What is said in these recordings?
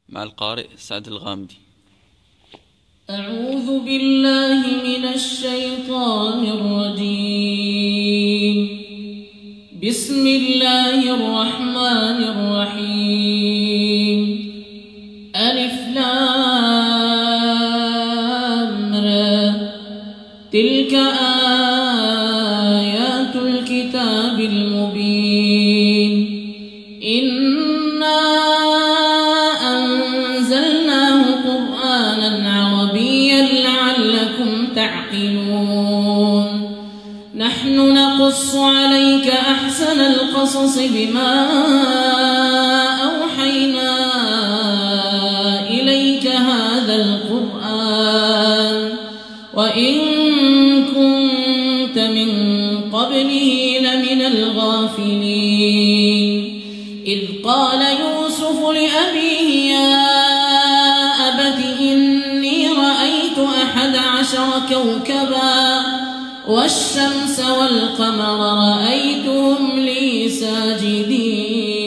مع القارئ سعد الغامدي. أعوذ بالله من الشيطان الرجيم. بسم الله الرحمن الرحيم. ألف لام را. تلك آيات الكتاب المبين. إنا أنزلناه قرآنا عربيا لعلكم تعقلون. نحن نقص عليك أحسن القصص بما أوحينا إليك هذا القرآن وإن كنت من قبله لمن الغافلين. إذ قال يوسف لأبيه يا أبت إني رأيت 11 كوكبا والشمس والقمر رأيتهم لي ساجدين.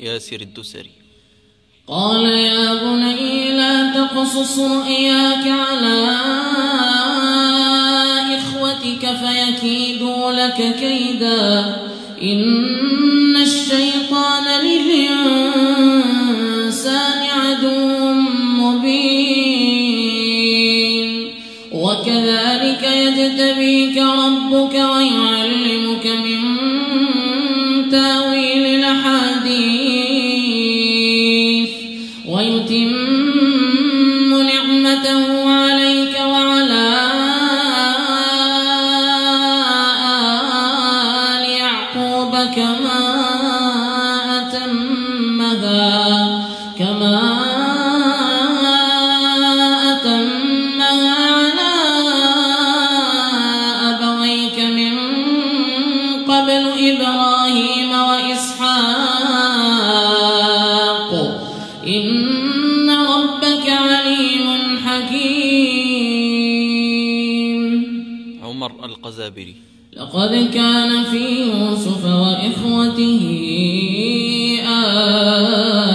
ياسر الدسري. قال يا بني لا تقصص رؤياك على إخوتك فيكيدوا لك كيدا إن الشيطان للإنسان عدو مبين. وكذلك يجتبيك ربك ويعلمك من تاويل الأحاديث ويتم نعمته عليك وعلى آل يعقوب كما أتمها على أبويك من قبل إبراهيم وإسحاق إن ربك عليم حكيم. عمر القزابري. لقد كان في يوسف وإخوته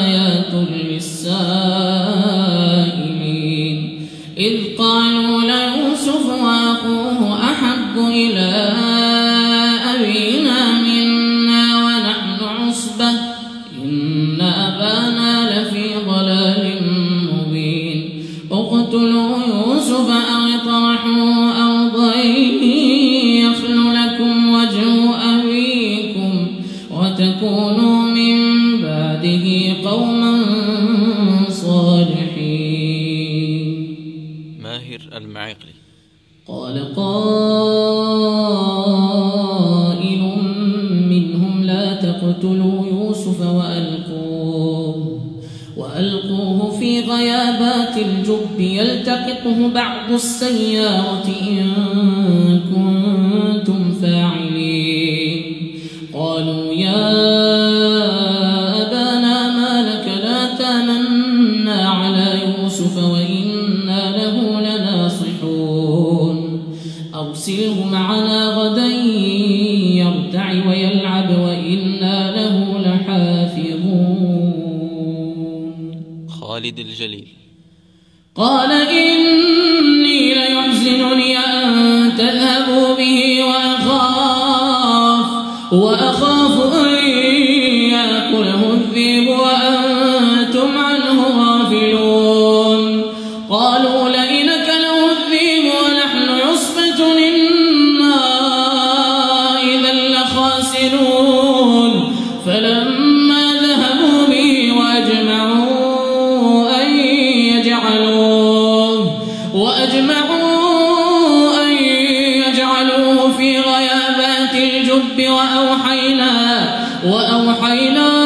آيات للسائلين. إذ قالوا ليوسف وأخوه أحب إلى أبينا منا ونحن عصبة إن أبانا لفي ضلال مبين. اقتلوا يوسف أو اطرحوه أرضا يخل لكم وجه أبيكم وتكونوا من بعده قوما صالحين. ماهر المعقلي. قال قائل منهم لا تقتلوا يوسف وألقوه في غيابات الجب يلتقطه بعض السيارة إن كنتم فاعلين. قالوا يا أبانا ما لك لا تامنا على يوسف وإنا له لناصحون. أرسله معنا غدا يرتع ويلعب وإنا له لحافظون. خالد الجليل. قال إني ليحزنني أن تذهبوا به وأخاف أن يأكله الذئب وأنتم عنه غافلون. قالوا لئن أكله الذئب ونحن عصبة إنا إذا لخاسرون. فلما ذهبوا به وأجمعوا أن يجعلوه في غيابات الجب وأوحينا